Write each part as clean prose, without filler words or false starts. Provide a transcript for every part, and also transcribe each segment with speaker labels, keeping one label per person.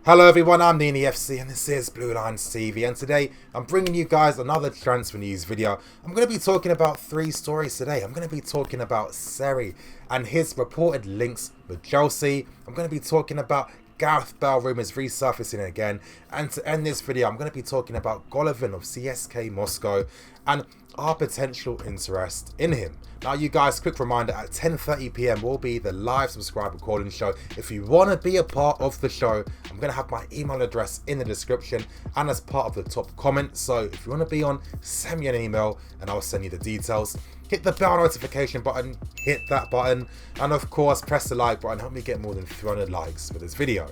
Speaker 1: Hello everyone, I'm Nini FC and this is Blue Lines TV, and today I'm bringing you guys another transfer news video. I'm going to be talking about three stories today. I'm going to be talking about Seri and his reported links with Chelsea. I'm going to be talking about Gareth Bale rumours resurfacing again, and to end this video I'm going to be talking about Golovin of CSK Moscow and our potential interest in him. Now you guys, quick reminder, at 10:30 PM will be the live subscriber calling show. If you want to be a part of the show, I'm going to have my email address in the description and as part of the top comment. So if you want to be on, send me an email and I'll send you the details. Hit the bell notification button, hit that button, and of course press the like button. Help me get more than 300 likes for this video.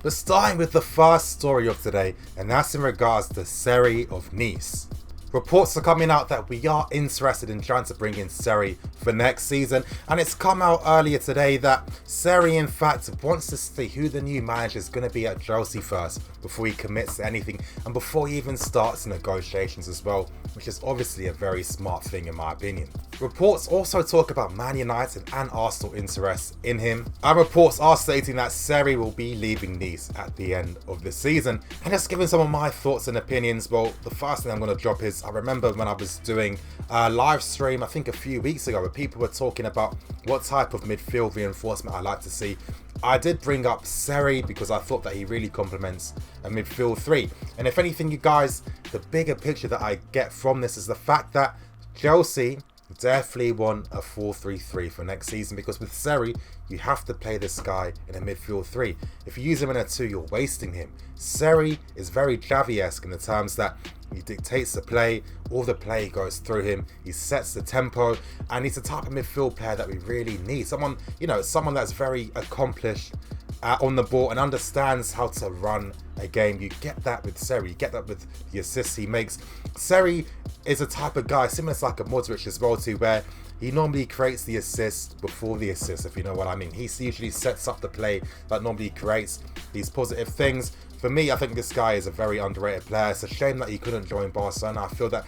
Speaker 1: But starting with the first story of today, and that's in regards to Seri of Nice. Reports are coming out that we are interested in trying to bring in Seri for next season, and it's come out earlier today that Seri in fact wants to see who the new manager is going to be at Chelsea first before he commits to anything and before he even starts negotiations as well, which is obviously a very smart thing in my opinion. Reports also talk about Man United and Arsenal interest in him, and reports are stating that Seri will be leaving Nice at the end of the season. And just giving some of my thoughts and opinions, well, the first thing I'm going to drop is, I remember when I was doing a live stream, I think a few weeks ago, where people were talking about what type of midfield reinforcement I like to see. I did bring up Seri because I thought that he really complements a midfield three. And if anything, you guys, the bigger picture that I get from this is the fact that Chelsea definitely want a 4-3-3 for next season, because with Seri you have to play this guy in a midfield three. If you use him in a two, you're wasting him. Seri is very Xavi-esque in the terms that he dictates the play, all the play goes through him, he sets the tempo, and he's the type of midfield player that we really need. Someone, you know, someone that's very accomplished on the ball and understands how to run a game. You get that with Seri, you get that with the assists he makes. Seri is a type of guy similar to like a Modric as well too, where he normally creates the assist before the assist, if you know what I mean. He usually sets up the play that normally creates these positive things. For me, I think this guy is a very underrated player. It's a shame that he couldn't join Barcelona. I feel that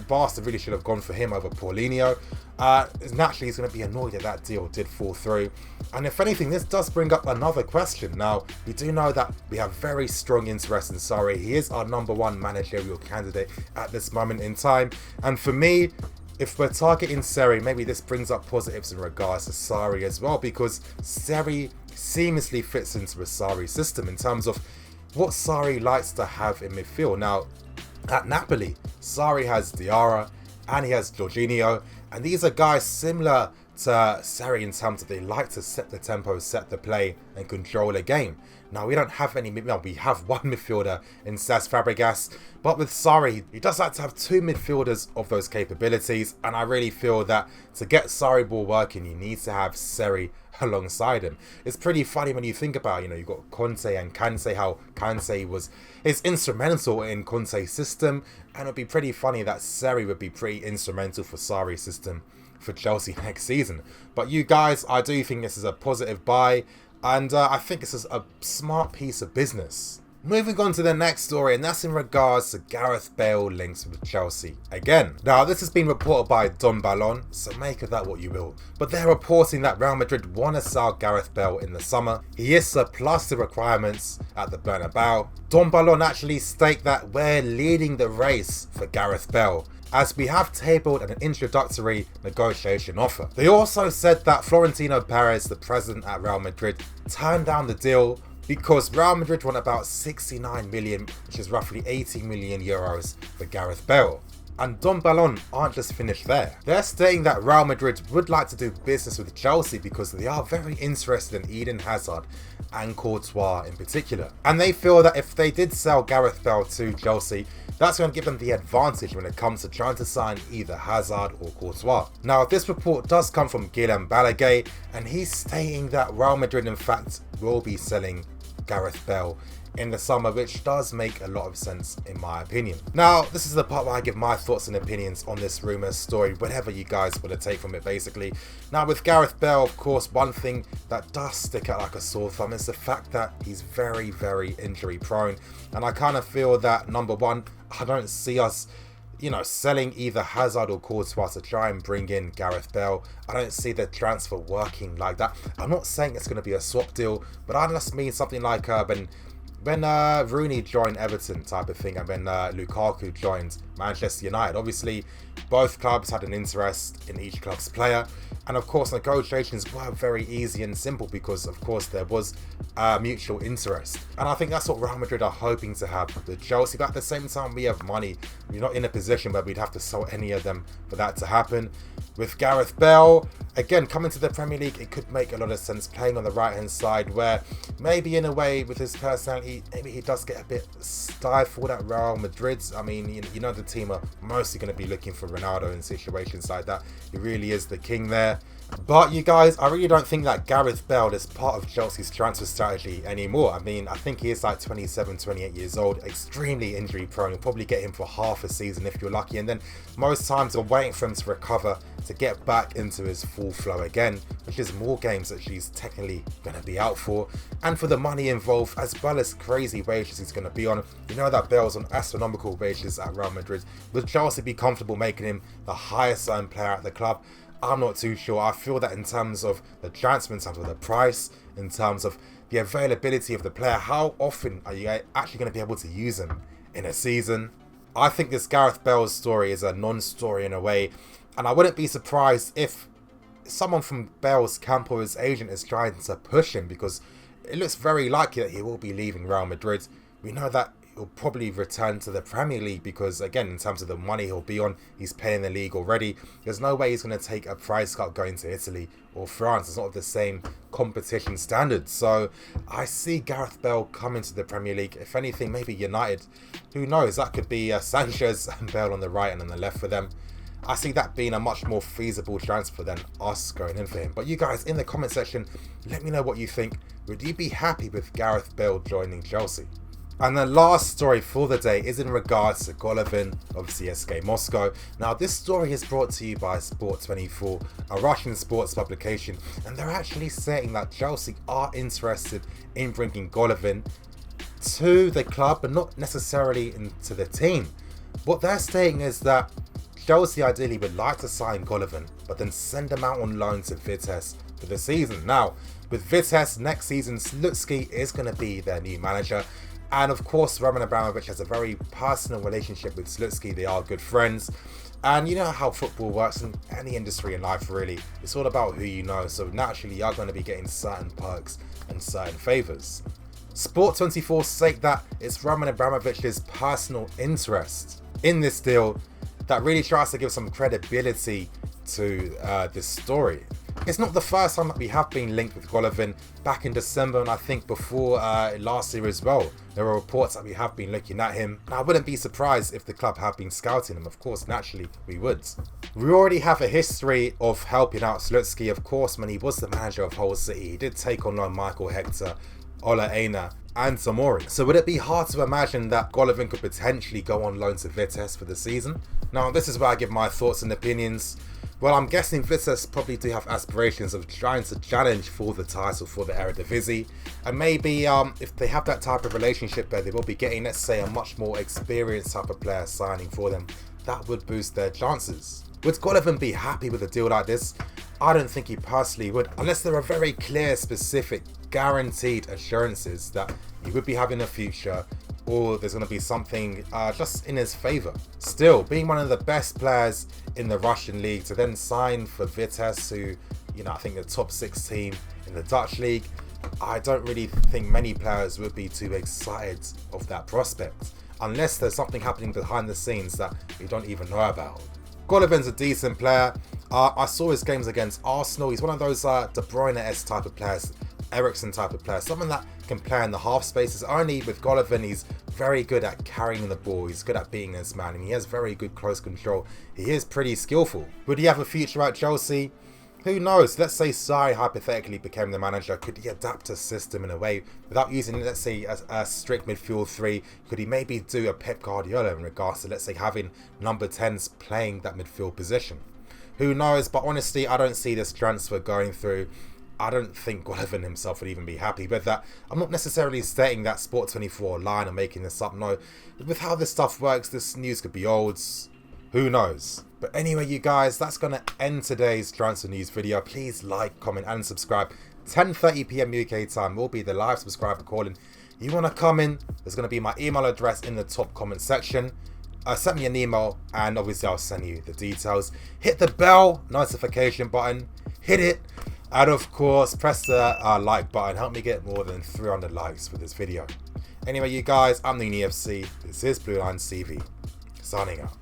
Speaker 1: Barca really should have gone for him over Paulinho. Naturally, he's going to be annoyed that that deal did fall through. And if anything, this does bring up another question. Now, we do know that we have very strong interest in Seri. He is our #1 managerial candidate at this moment in time. And for me, if we're targeting Seri, maybe this brings up positives in regards to Seri as well, because Seri seamlessly fits into a Seri system in terms of what Seri likes to have in midfield. Now, at Napoli, Seri has Diarra and he has Jorginho, and these are guys similar to Seri in terms of they like to set the tempo, set the play and control a game. Now, we don't have any midfielder. We have one midfielder in Cesc Fabregas, but with Seri, he does like to have two midfielders of those capabilities, and I really feel that to get Seri ball working, you need to have Seri alongside him. It's pretty funny when you think about, you know, you've got Conte and Kante, how Kante is instrumental in Conte's system, and it'd be pretty funny that Seri would be pretty instrumental for Sari's system for Chelsea next season. But you guys, I do think this is a positive buy, and I think this is a smart piece of business. Moving on to the next story, and that's in regards to Gareth Bale links with Chelsea again. Now, this has been reported by Don Ballon, so make of that what you will. But they're reporting that Real Madrid want to sell Gareth Bale in the summer. He is surplus the requirements at the Bernabeu. Don Ballon actually state that we're leading the race for Gareth Bale, as we have tabled an introductory negotiation offer. They also said that Florentino Perez, the president at Real Madrid, turned down the deal because Real Madrid want about 69 million, which is roughly 80 million euros for Gareth Bale. And Don Ballon aren't just finished there. They're stating that Real Madrid would like to do business with Chelsea because they are very interested in Eden Hazard and Courtois in particular. And they feel that if they did sell Gareth Bale to Chelsea, that's going to give them the advantage when it comes to trying to sign either Hazard or Courtois. Now, this report does come from Guillem Balaguer, and he's stating that Real Madrid in fact will be selling Gareth Bale in the summer, which does make a lot of sense in my opinion. Now, this is the part where I give my thoughts and opinions on this rumour story, whatever you guys want to take from it basically. Now, with Gareth Bale, of course, one thing that does stick out like a sore thumb is the fact that he's very, very injury prone, and I kind of feel that, number one, I don't see us selling either Hazard or Courtois to try and bring in Gareth Bale. I don't see the transfer working like that. I'm not saying it's going to be a swap deal, but I just mean something like when Rooney joined Everton type of thing, and when Lukaku joined Manchester United. Obviously, both clubs had an interest in each club's player, and of course negotiations were very easy and simple because of course there was mutual interest. And I think that's what Real Madrid are hoping to have with Chelsea, but at the same time we have money. We're not in a position where we'd have to sell any of them for that to happen. With Gareth Bale, again, coming to the Premier League, it could make a lot of sense playing on the right hand side, where maybe in a way with his personality, maybe he does get a bit stifled at Real Madrid. I mean, the team are mostly going to be looking for Ronaldo in situations like that. He really is the king there. But you guys, I really don't think that Gareth Bale is part of Chelsea's transfer strategy anymore. I mean, I think he is like 27, 28 years old, extremely injury prone. You'll probably get him for half a season if you're lucky. And then most times you're waiting for him to recover to get back into his full flow again, which is more games that she's technically going to be out for. And for the money involved, as well as crazy wages he's going to be on. You know that Bale's on astronomical wages at Real Madrid. Would Chelsea be comfortable making him the highest earned player at the club? I'm not too sure. I feel that in terms of the transfer, in terms of the price, in terms of the availability of the player, how often are you actually going to be able to use him in a season? I think this Gareth Bale story is a non-story in a way, and I wouldn't be surprised if someone from Bale's camp or his agent is trying to push him, because it looks very likely that he will be leaving Real Madrid. We know that he'll probably return to the Premier League because, again, in terms of the money he'll be on, he's paying the league already. There's no way he's going to take a price cut going to Italy or France. It's not the same competition standards. So I see Gareth Bale coming to the Premier League. If anything, maybe United. Who knows? That could be Sanchez and Bale on the right and on the left for them. I see that being a much more feasible transfer than us going in for him. But you guys, in the comment section, let me know what you think. Would you be happy with Gareth Bale joining Chelsea? And the last story for the day is in regards to Golovin of CSKA Moscow. Now, this story is brought to you by Sport24, a Russian sports publication, and they're actually saying that Chelsea are interested in bringing Golovin to the club, but not necessarily into the team. What they're saying is that Chelsea ideally would like to sign Golovin, but then send him out on loan to Vitesse for the season. Now, with Vitesse next season, Slutsky is going to be their new manager. And of course, Roman Abramovich has a very personal relationship with Slutsky. They are good friends. And you know how football works in any industry in life, really. It's all about who you know. So naturally, you're going to be getting certain perks and certain favours. Sport24 state that it's Roman Abramovich's personal interest in this deal that really tries to give some credibility to this story. It's not the first time that we have been linked with Golovin. Back in December, and I think before last year as well, there were reports that we have been looking at him. And I wouldn't be surprised if the club have been scouting him. Of course, naturally, we would. We already have a history of helping out Slutsky. Of course, when he was the manager of Hull City, he did take on loan Michael Hector, Ola Aina, and Tomori. So would it be hard to imagine that Golovin could potentially go on loan to Vitesse for the season? Now, this is where I give my thoughts and opinions. Well, I'm guessing Vitesse probably do have aspirations of trying to challenge for the title for the Eredivisie. And maybe if they have that type of relationship where they will be getting, let's say, a much more experienced type of player signing for them, that would boost their chances. Would Golovin be happy with a deal like this? I don't think he personally would, unless there are very clear, specific, guaranteed assurances that he would be having a future, or there's going to be something just in his favour. Still, being one of the best players in the Russian league to then sign for Vitesse, who, I think the top 6 team in the Dutch league, I don't really think many players would be too excited of that prospect, unless there's something happening behind the scenes that we don't even know about. Golovin's a decent player. I saw his games against Arsenal. He's one of those De Bruyne-esque type of players, Eriksen type of player, someone that can play in the half spaces. Only with Golovin, he's very good at carrying the ball, he's good at beating his man, and he has very good close control. He is pretty skillful. Would he have a future at Chelsea? Who knows? Let's say Seri hypothetically became the manager. Could he adapt a system in a way without using, let's say, a strict midfield 3? Could he maybe do a Pep Guardiola in regards to, let's say, having number 10s playing that midfield position? Who knows? But honestly, I don't see this transfer going through. I don't think Golovin himself would even be happy with that. I'm not necessarily stating that Sport24 are lying or making this up. No, with how this stuff works, this news could be old. Who knows? But anyway, you guys, that's going to end today's transfer news video. Please like, comment and subscribe. 10:30 PM UK time will be the live subscriber calling. You want to come in, there's going to be my email address in the top comment section. Send me an email and obviously I'll send you the details. Hit the bell notification button, hit it, and of course press the like button. Help me get more than 300 likes for this video. Anyway, you guys, I'm the EFC. This is Blue Lines TV. Signing out.